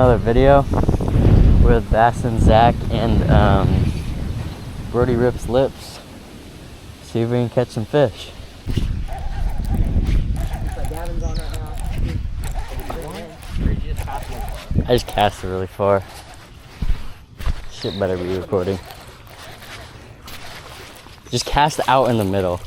another video with Bass and Zach and Brody Rips Lips. See if we can catch some fish. I just cast it really far. Shit better be recording. Just cast out in the middle.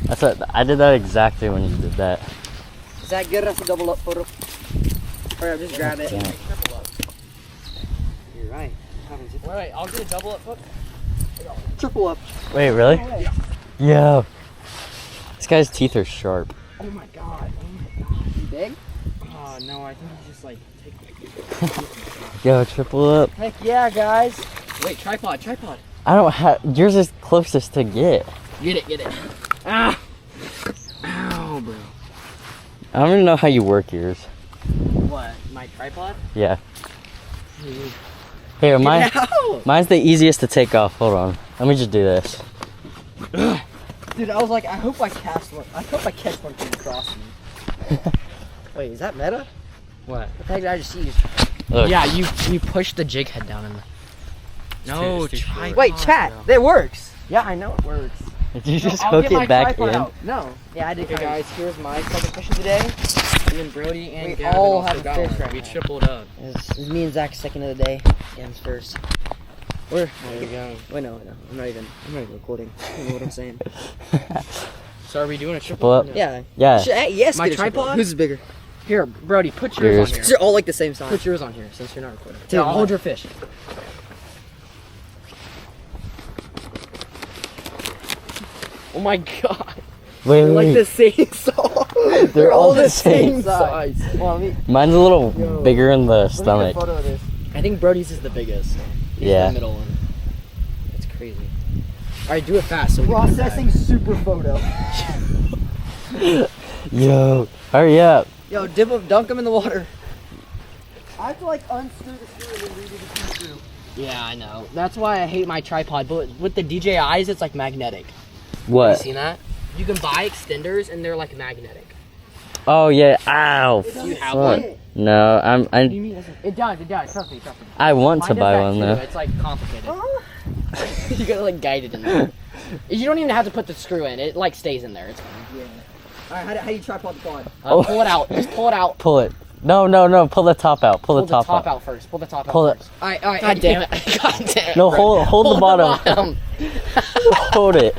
That's what I did that exactly when you did that. Is that good enough to double up photo? Or just grab it. Yeah. You're right. Wait, I'll get a double up hook. Triple up. Wait, really? Yeah. This guy's teeth are sharp. Oh my god. You big? Oh no, I think he's just like take. Yo, triple up. Heck yeah, guys. Wait, tripod. I don't have. Yours is closest to get. Get it. Ah! Ow, bro. I don't even know how you work yours. What? My tripod? Yeah. Here, mine's the easiest to take off. Hold on. Let me just do this. Dude, I was like, I hope I cast one. I hope I catch one from across me. Wait, is that meta? What? The tag that I just used. Look. Yeah, you push the jig head down in the. No, it's too short. tripod. Wait, chat. bro. It works. Yeah, I know it works. Did you just I'll hook get my it back tripod in? out. No. Yeah, I did. Okay, guys, here's my second fish of the day. Me and Brody and We Gavin all also have a got fish one. right We now. tripled up. It's me and Zach's second of the day. Gavin's first. We're. There you go. Wait, no. I'm not even recording. You know what I'm saying? So are we doing a triple? Triple up? or no? Yeah. Yeah. Yes. My get a triple. tripod? Who's bigger? Here, Brody, put yours Yours. on here. They're all like the same size. Put yours on here since you're not recording. Dude, I'll hold mine- your fish. Oh my god. Wait, They're like wait. the same size. They're all the same size. Well, let me Mine's a little bigger in the let me get a stomach. photo of this. I think Brody's is the biggest. He's Yeah. the middle one. It's crazy. Alright, do it fast so we can get Processing super photo. Yo, hurry up. Yo, dunk them in the water. I have to like unscrew the screw and then redo the screw. back. Yeah, I know. That's why I hate my tripod. But with the DJIs, it's like magnetic. You What? seen that? You can buy extenders and they're like magnetic. Oh yeah. Ow. Do you have Fuck. one? No, What do I you mean? It does. Trust me. I want Mine to does buy that one too. though. It's like complicated. You gotta like guide it in there. You don't even have to put the screw in. It like stays in there. It's fine. Alright, how do you tripod the quad? Oh. Pull it out. Just pull it out. Pull it. No, pull the top out. Pull the top out. out first. Pull the top Pull out it. first. Alright. God damn it. God damn it. No, bro. hold the bottom. Hold it.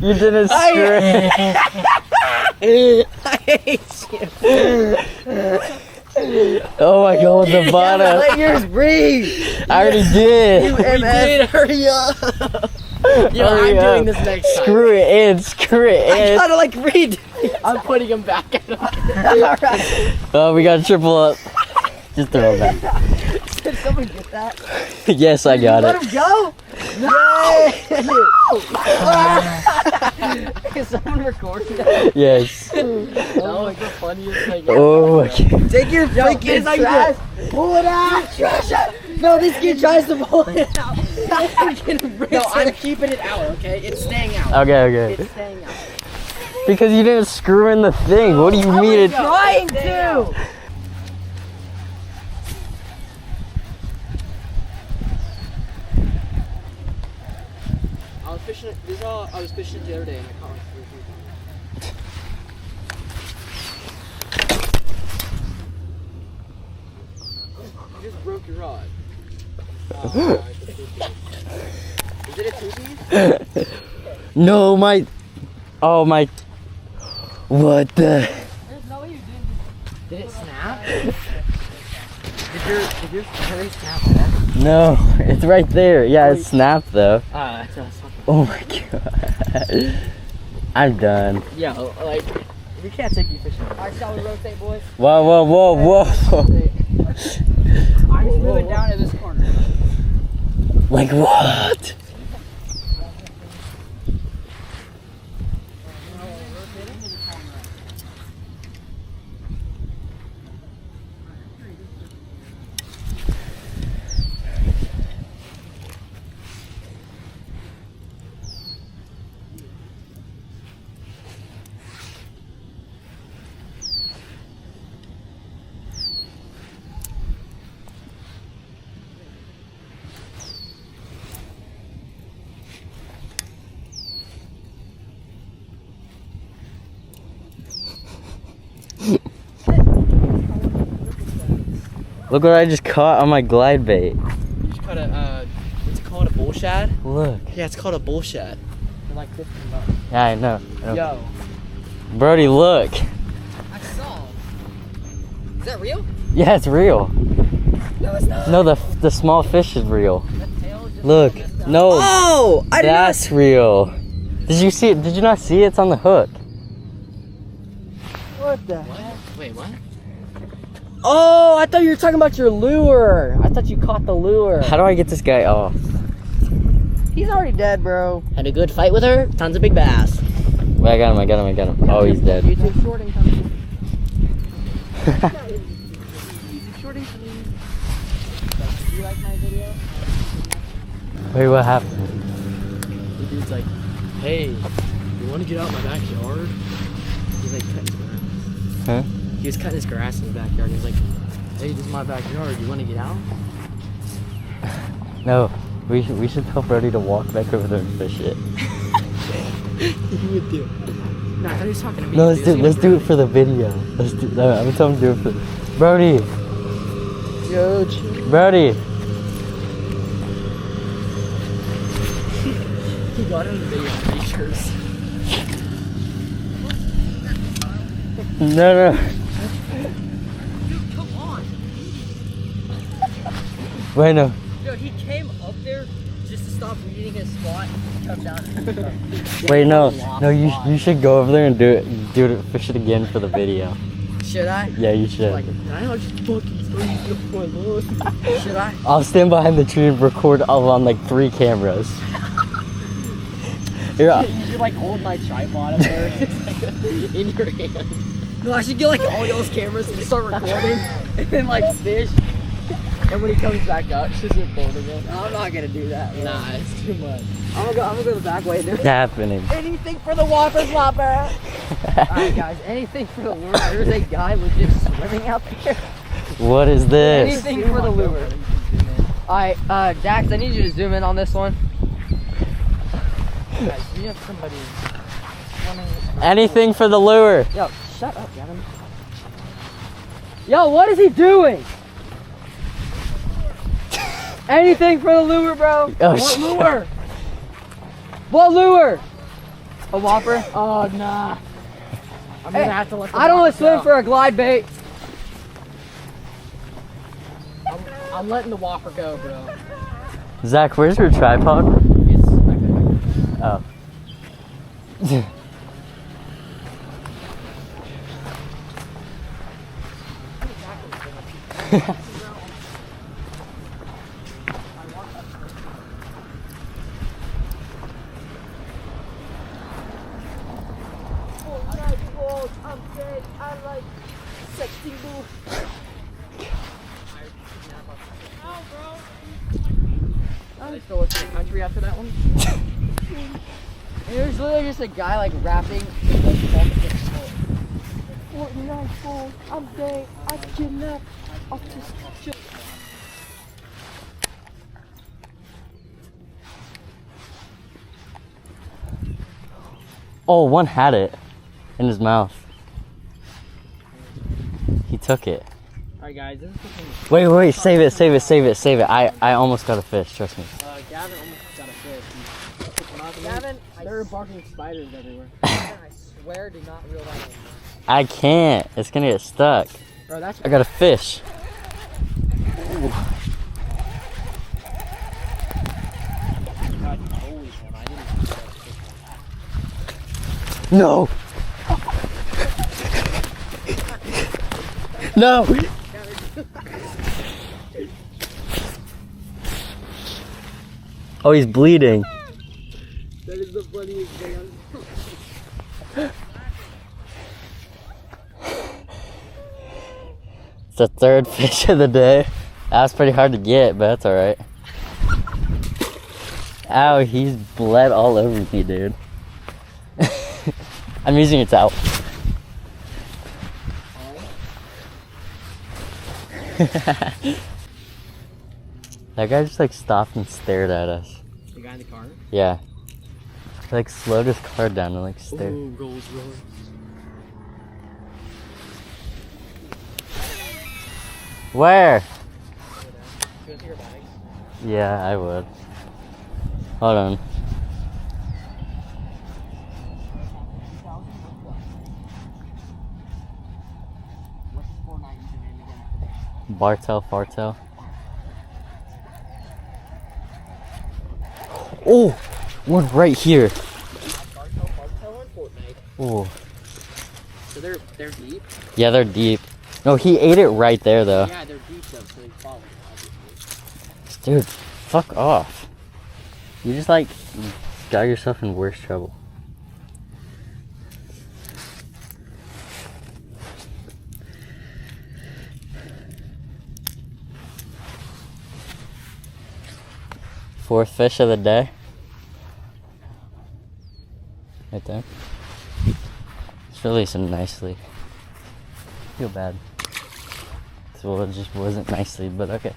You didn't screw it. I hate you. Oh my god, the bottom. Let yours breathe. I already did. You MF. Hurry up. Yo, Hurry I'm up. doing this next time. Screw it in. Screw it I in. gotta like read. I'm putting him back in. Alright. Oh, we got triple up. Just throw it back. Did someone get that? Yes, I got Let it. him go. No. Is someone recording that? Yes. That was the funniest thing. Oh my god. Take your here's freaking how you do trash. Pull it out. Trash it. No, this kid tries to pull it out. No, I'm keeping it out, okay? It's staying out. Okay. It's staying out. Because you didn't screw in the thing. What do you mean? It? trying to. I was fishing. This is all I was fishing the other day, and I caught like 3 times. You just broke your rod. Oh, it's a two-piece. Is it a two-piece? No, my. Oh my. What the? There's no way you did. Did it snap? Did your fairy snap off? No, it's right there. Yeah, it snapped though. That's not Oh my god. I'm done. yeah, like we can't take you fishing. Alright, shall we rotate, boys? Whoa. I'm just moving down to this corner. Like what? Look what I just caught on my glide bait. You just caught a, what's it called? A bull shad? Look. Yeah, it's called a bull shad. For like $15. Yeah, I know. Yo. Brody, look. I saw. Is that real? Yeah, it's real. No, it's not. No, the small fish is real. That tail is just Look. messed up. No. Oh! I did not That's real. Did you see it? Did you not see it? It's on the hook. What the What? Wait, what? Oh, I thought you were talking about your lure. I thought you caught the lure. How do I get this guy off? He's already dead, bro. Had a good fight with her. Tons of big bass. Wait, I got him. Oh, he's dead. YouTube shorting coming. YouTube shorting coming. Do you like my video? Wait, what happened? The dude's like, hey, you want to get out my backyard? He's like cutting his grass. Huh? He was cutting his grass in his backyard. He was like, hey, this is my backyard. You want to get out? No, we should tell Brody to walk back over there and fish it. He would do. No, I thought he was talking to me. No, dude. let's do it for the video. Let's do. No, I'm gonna tell him to do it for. Brody, Huge. Brody. He got in the video pictures. No. Dude, come on. Wait, no. Dude, he came up there just to stop reading his spot and come down. Wait, no. You should go over there and do it. Fish it again for the video. Should I? Yeah, you should. Like, I know, just fucking freeze my lord. Should I? I'll stand behind the tree and record on like 3 cameras. Here, You should like hold my tripod up there in your hand. No, I should get like all y'all's cameras and start recording and then like fish. And when he comes back up, just record again. No, I'm not gonna do that. Bro. Nah, it's too much. I'm gonna go the back way, dude. it's happening. Anything for the Whopper Flopper. Alright guys, anything for the lure. There's a guy legit swimming out there. What is this? Anything for the lure. Alright, Dax, I need you to zoom in on this one. Guys, we have somebody swimming. Anything for the lure. Yo, shut up, Gavin. Yo, what is he doing? Anything for the lure, bro. Oh, What shit. lure? What lure? A Whopper? Oh, nah. I'm Hey, gonna have to let the I don't want box to swim go. for a glide bait. I'm letting the Whopper go, bro. Zach, where's your tripod? It's okay. Oh. Are they still looking at country after that one? And there's literally just a guy like rapping. Fortnite phone, I'm gay, I kidnapped, I'll just Oh, one had it in his mouth. He took it. Alright, guys, this is looking. Wait, save it. I almost got a fish, trust me. Gavin almost got a fish. Gavin, There are barking spiders everywhere. I swear, do not reel that in. I can't. It's gonna get stuck. Bro, that's I got a fish. No. No. Oh, he's bleeding. That is the funniest thing. It's the 3rd fish of the day. That was pretty hard to get, but that's alright. Ow, he's bled all over me, dude. I'm using a towel. That guy just like stopped and stared at us. The guy in the car? Yeah. He like slowed his car down and like stared. Ooh, Rolls Royce. Where? Yeah, I would. Hold on. What's his Fortnite username again? Bartel Fartel. Oh, one right here. Bartel and Fortnite. Oh, So they're deep? yeah, they're deep. No, he ate it right there though. Yeah, they're deep though, so they fall, obviously. Dude, fuck off. You just like got yourself in worse trouble. Fourth fish of the day. Right there. It's releasing nicely. Feel bad. So it just wasn't nicely, but okay.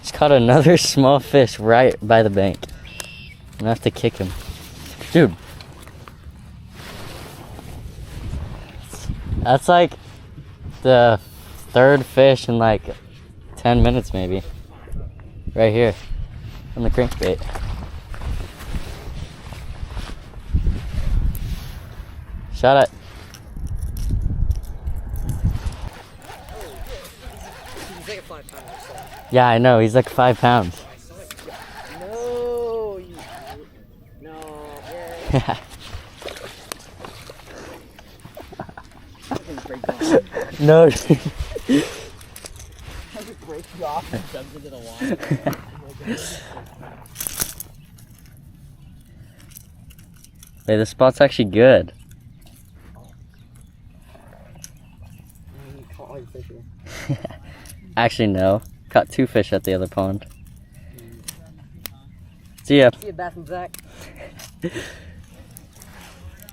Just caught another small fish right by the bank. I'm gonna have to kick him. Dude. That's like the third fish in like 10 minutes maybe. Right here. On the crankbait. Shot it. He's like a 5 pounder. So. Yeah, I know. He's like 5 pounds. No, no, yeah. No. I just break you off and jump into the water. Hey, the spot's actually good. Caught all your fish here. Actually, no. Caught 2 fish at the other pond. See ya. See you, Bass and Zach.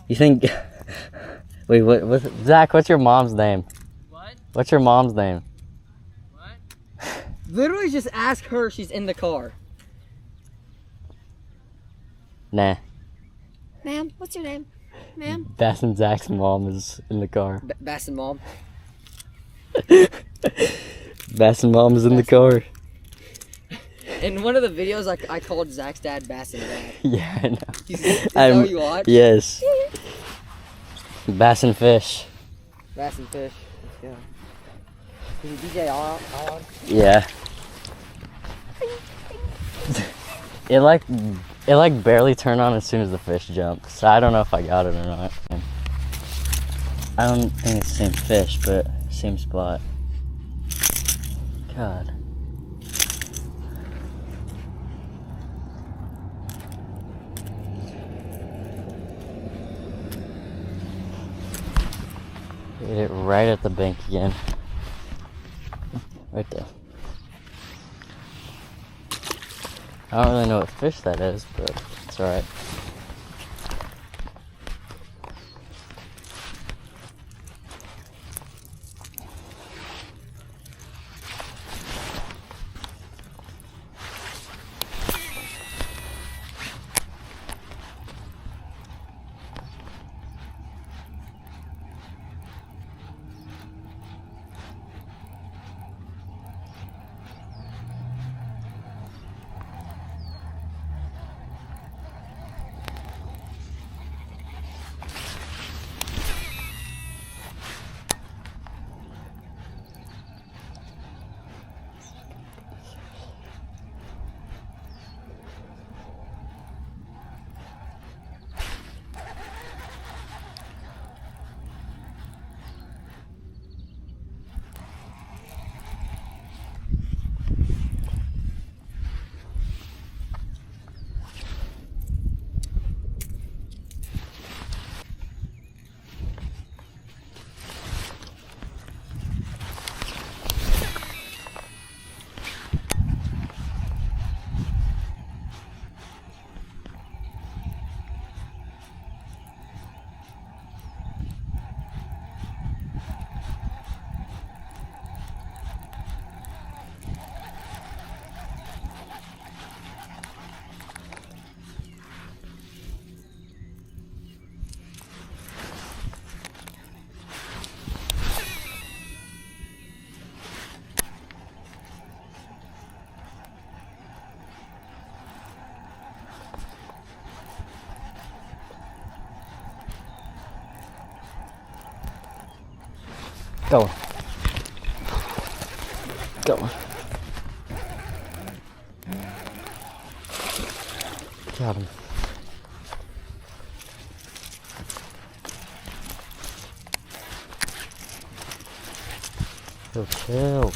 You think... Wait, what? Zach, what's your mom's name? What? What's your mom's name? What? Literally just ask her. She's in the car. Nah. Ma'am, what's your name? Ma'am? Bass and Zach's mom is in the car. Bass and Mom. Bass and mom is in the car. In one of the videos, I called Zach's dad Bass and Dad. Yeah, I know. Is that what you watch? Yes. Bass and fish. Bass and Fish. Let's go. Is DJ on? Yeah. It like barely turned on as soon as the fish jumped. So I don't know if I got it or not. I don't think it's the same fish, but same spot. God. Hit it right at the bank again. Right there. I don't really know what fish that is, but it's alright. Go. Go. Got him. Go chill.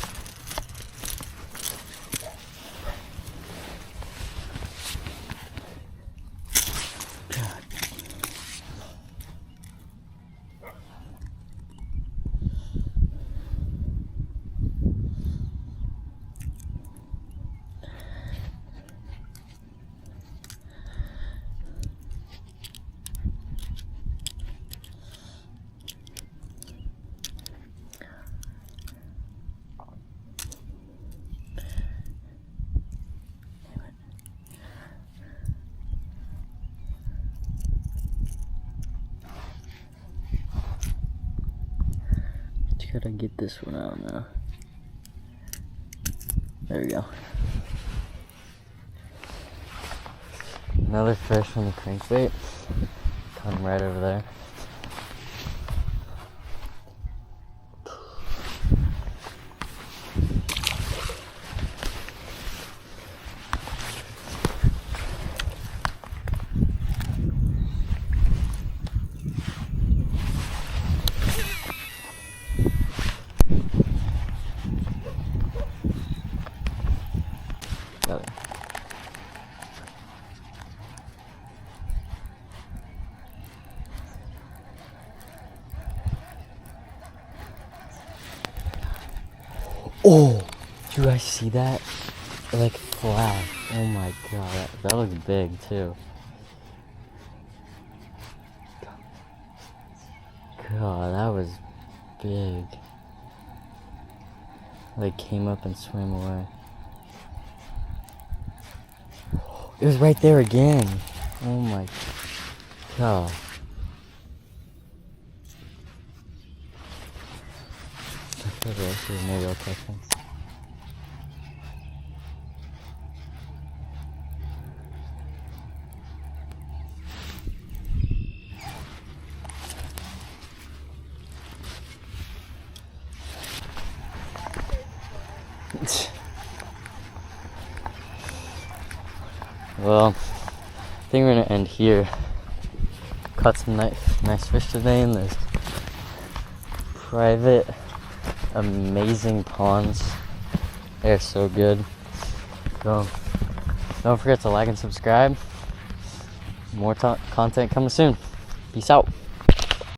Gotta get this one out now. There we go. Another fish from the crankbait. Caught him right over there. Got it. Oh, do you guys see that? It like flashed. Oh my god, that looks big too. God, that was big. Like came up and swam away. It was right there again. Oh my god. Okay, maybe I'll catch one. Well, I think we're gonna end here. Caught some nice fish today in this private, amazing ponds. They're so good. So, don't forget to like and subscribe. More content coming soon. Peace out.